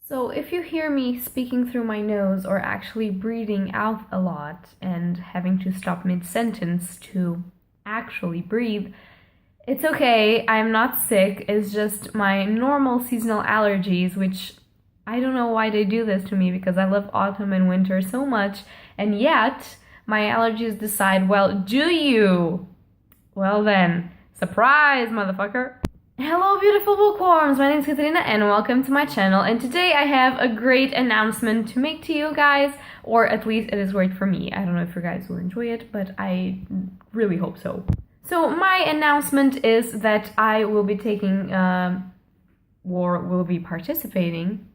So if you hear me speaking through my nose or actually breathing out a lot and having to stop mid-sentence to actually breathe, it's okay, I'm not sick, it's just my normal seasonal allergies, which I don't know why they do this to me because I love autumn and winter so much, and yet my allergies decide, well, do you? Well then, surprise, motherfucker! Hello beautiful bookworms, my name is Katarina and welcome to my channel, and today I have a great announcement to make to you guys, or at least it is great for me. I don't know if you guys will enjoy it, but I really hope so. So my announcement is that I will be taking, or will be participating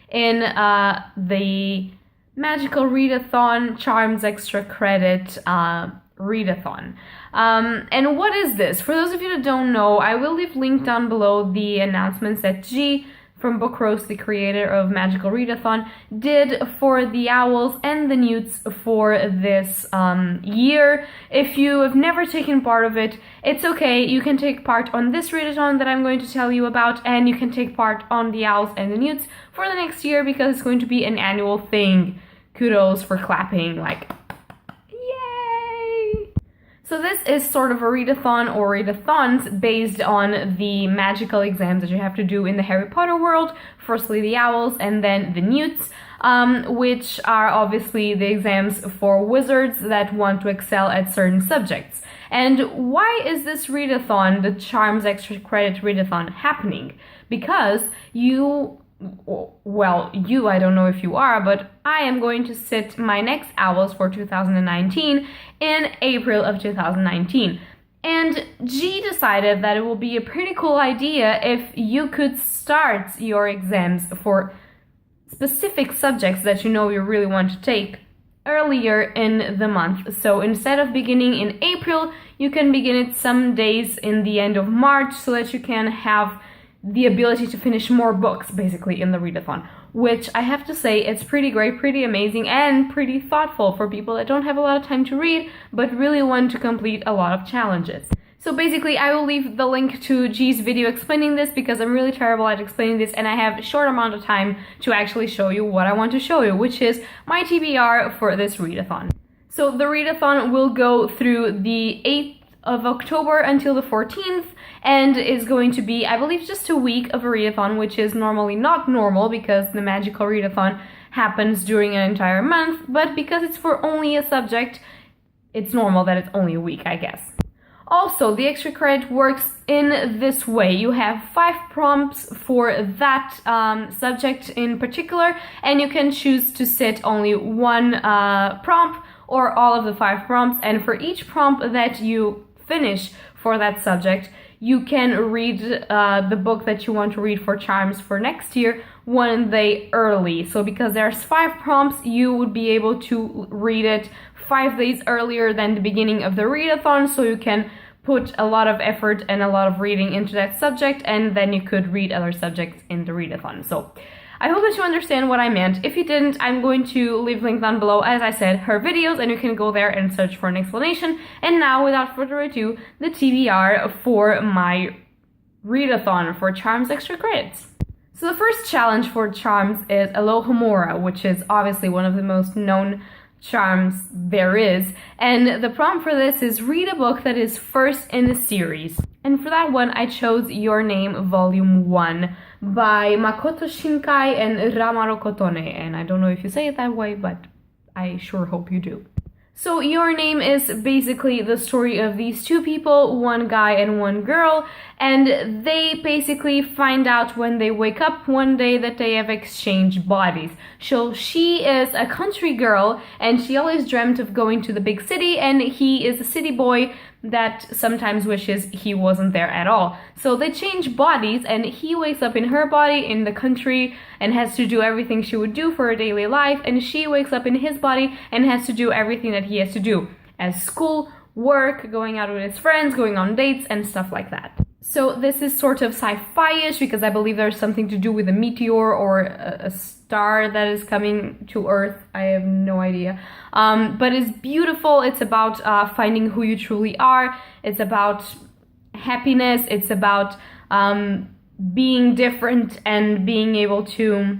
in the Magical Readathon Charmsextracredit Readathon. And what is this? For those of you that don't know, I will leave linked down below the announcements that G from Bookworms, the creator of Magical Readathon, did for the owls and the newts for this year. If you have never taken part of it, it's okay. You can take part on this readathon that I'm going to tell you about, and you can take part on the owls and the newts for the next year because it's going to be an annual thing. Kudos for clapping, like, yay! So this is sort of a readathon or readathons based on the magical exams that you have to do in the Harry Potter world. Firstly the owls and then the newts, which are obviously the exams for wizards that want to excel at certain subjects. And why is this readathon, the Charmsextracredit Readathon, happening? Because I don't know if you are, but I am going to sit my next owls for 2019 in April of 2019. And G decided that it will be a pretty cool idea if you could start your exams for specific subjects that you know you really want to take earlier in the month. So instead of beginning in April, you can begin it some days in the end of March so that you can have the ability to finish more books basically in the readathon, which I have to say it's pretty great, pretty amazing, and pretty thoughtful for people that don't have a lot of time to read but really want to complete a lot of challenges. So basically I will leave the link to G's video explaining this because I'm really terrible at explaining this and I have a short amount of time to actually show you what I want to show you, which is my TBR for this readathon. So the readathon will go through the 8th of October until the 14th, and is going to be, I believe, just a week of a readathon, which is normally not normal because the magical readathon happens during an entire month, but because it's for only a subject, it's normal that it's only a week, I guess. Also, the extra credit works in this way. You have 5 prompts for that subject in particular, and you can choose to sit only one prompt or all of the 5 prompts, and for each prompt that you finish for that subject, you can read the book that you want to read for charms for next year 1 day early. So because there's 5 prompts, you would be able to read it 5 days earlier than the beginning of the readathon, so you can put a lot of effort and a lot of reading into that subject, and then you could read other subjects in the readathon. So I hope that you understand what I meant. If you didn't, I'm going to leave link down below, as I said, her videos, and you can go there and search for an explanation. And now, without further ado, the TBR for my readathon for Charms Extra Credits. So the first challenge for charms is Alohomora, which is obviously one of the most known charms there is. And the prompt for this is read a book that is first in the series. And for that one, I chose Your Name Volume 1 by Makoto Shinkai and Ramaro Kotone. And I don't know if you say it that way, but I sure hope you do. So Your Name is basically the story of these 2 people, 1 guy and 1 girl, and they basically find out when they wake up one day that they have exchanged bodies. So she is a country girl and she always dreamt of going to the big city, and he is a city boy that sometimes wishes he wasn't there at all. So they change bodies, and he wakes up in her body in the country and has to do everything she would do for her daily life, and she wakes up in his body and has to do everything that he has to do as school, work, going out with his friends, going on dates, and stuff like that. So this is sort of sci-fi-ish because I believe there's something to do with a meteor or a star that is coming to Earth. I have no idea. But it's beautiful. It's about finding who you truly are. It's about happiness. It's about being different and being able to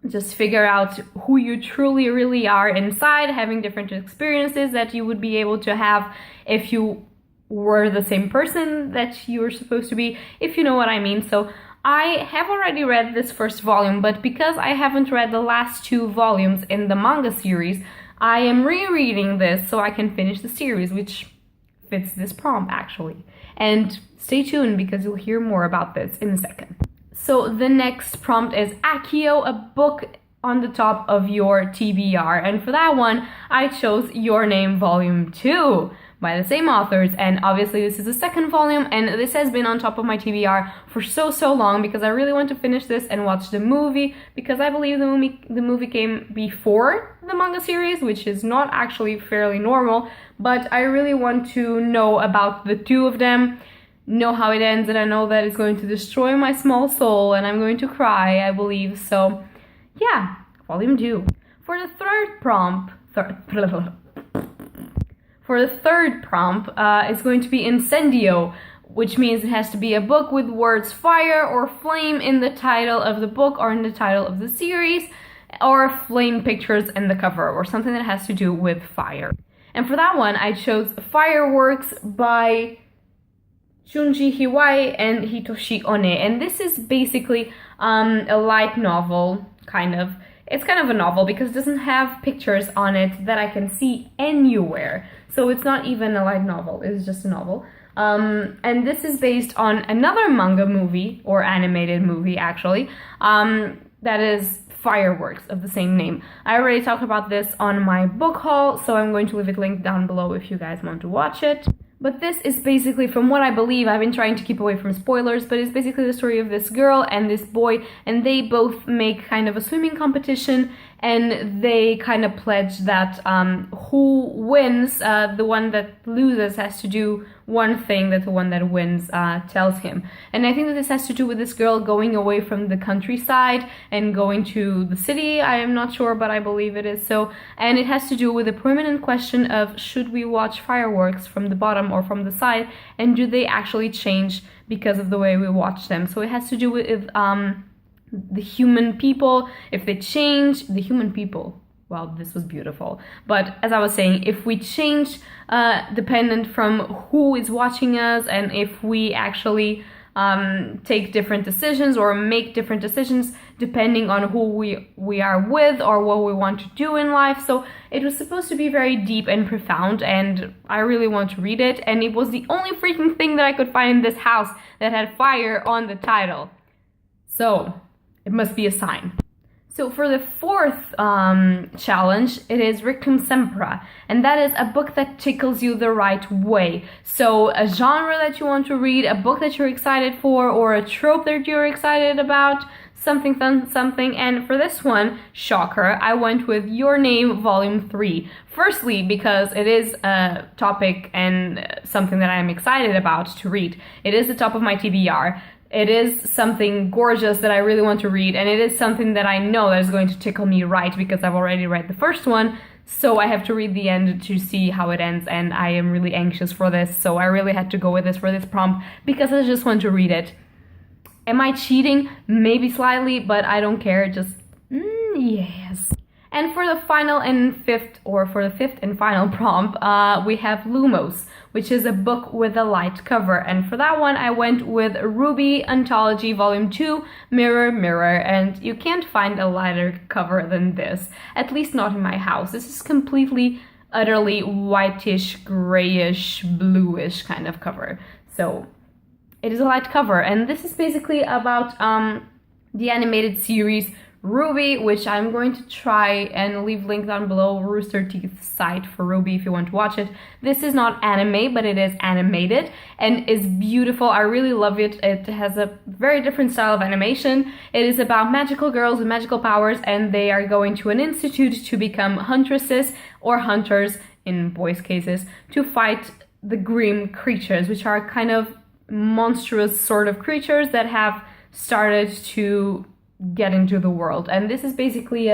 just figure out who you truly really are inside, having different experiences that you would be able to have if you were the same person that you were supposed to be, if you know what I mean. So I have already read this first volume, but because I haven't read the last 2 volumes in the manga series, I am rereading this so I can finish the series, which fits this prompt actually. And stay tuned because you'll hear more about this in a second. So the next prompt is Akio, a book on the top of your TBR. And for that one, I chose Your Name Volume 2 by the same authors. And obviously this is the second volume, and this has been on top of my TBR for so long because I really want to finish this and watch the movie, because I believe the movie came before the manga series, which is not actually fairly normal, but I really want to know about the 2 of them, know how it ends, and I know that it's going to destroy my small soul and I'm going to cry, I believe. So yeah, volume 2. For the third prompt, it's going to be Incendio, which means it has to be a book with words fire or flame in the title of the book or in the title of the series, or flame pictures in the cover, or something that has to do with fire. And for that one, I chose Fireworks by Junji Hiwai and Hitoshi One. And this is basically a light novel, kind of. It's kind of a novel because it doesn't have pictures on it that I can see anywhere. So it's not even a light novel, it's just a novel. And this is based on another manga movie, or animated movie actually, that is Fireworks, of the same name. I already talked about this on my book haul, so I'm going to leave it linked down below if you guys want to watch it. But this is basically, from what I believe, I've been trying to keep away from spoilers, but it's basically the story of this girl and this boy, and they both make kind of a swimming competition, and they kind of pledge that who wins, the one that loses has to do one thing that the one that wins tells him. And I think that this has to do with this girl going away from the countryside and going to the city. I am not sure, but I believe it is so. And it has to do with the permanent question of, should we watch fireworks from the bottom or from the side, and do they actually change because of the way we watch them? So it has to do with the human people, if they change, the human people. Wow, this was beautiful. But as I was saying, if we change dependent from who is watching us, and if we actually take different decisions or make different decisions depending on who we are with or what we want to do in life. So it was supposed to be very deep and profound, and I really want to read it. And it was the only freaking thing that I could find in this house that had fire on the title. So it must be a sign. So for the fourth challenge, it is Rictum Sempra, and that is a book that tickles you the right way. So a genre that you want to read, a book that you're excited for, or a trope that you're excited about, something. And for this one, shocker, I went with Your Name Volume 3. Firstly, because it is a topic and something that I'm excited about to read. It is the top of my TBR. It is something gorgeous that I really want to read, and it is something that I know that is going to tickle me right, because I've already read the first one, so I have to read the end to see how it ends, and I am really anxious for this, so I really had to go with this for this prompt, because I just want to read it. Am I cheating? Maybe slightly, but I don't care, just yes. And for the fifth and final prompt, we have Lumos, which is a book with a light cover. And for that one, I went with Ruby Anthology Volume 2, Mirror, Mirror. And you can't find a lighter cover than this, at least not in my house. This is completely, utterly whitish, grayish, bluish kind of cover. So it is a light cover. And this is basically about the animated series Ruby, which I'm going to try and leave link down below, Rooster Teeth's site for Ruby if you want to watch it. This is not anime, but it is animated and is beautiful. I really love it. It has a very different style of animation. It is about magical girls with magical powers, and they are going to an institute to become huntresses or hunters, in boys' cases, to fight the grim creatures, which are kind of monstrous sort of creatures that have started to get into the world. And this is basically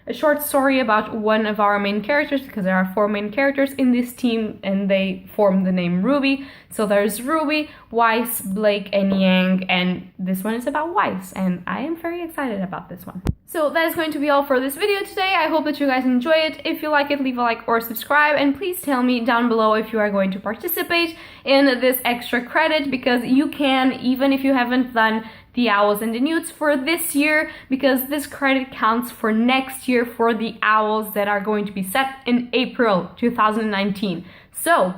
a short story about one of our main characters, because there are 4 main characters in this team and they form the name Ruby. So there's Ruby, Weiss, Blake, and Yang, and this one is about Weiss, and I am very excited about this one. So that is going to be all for this video today. I hope that you guys enjoy it. If you like it, leave a like or subscribe, and please tell me down below if you are going to participate in this extra credit, because you can, even if you haven't done the owls and the newts for this year, because this credit counts for next year for the owls that are going to be set in April 2019. So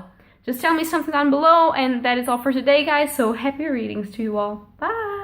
just tell me something down below, and that is all for today, guys. So happy readings to you all. Bye!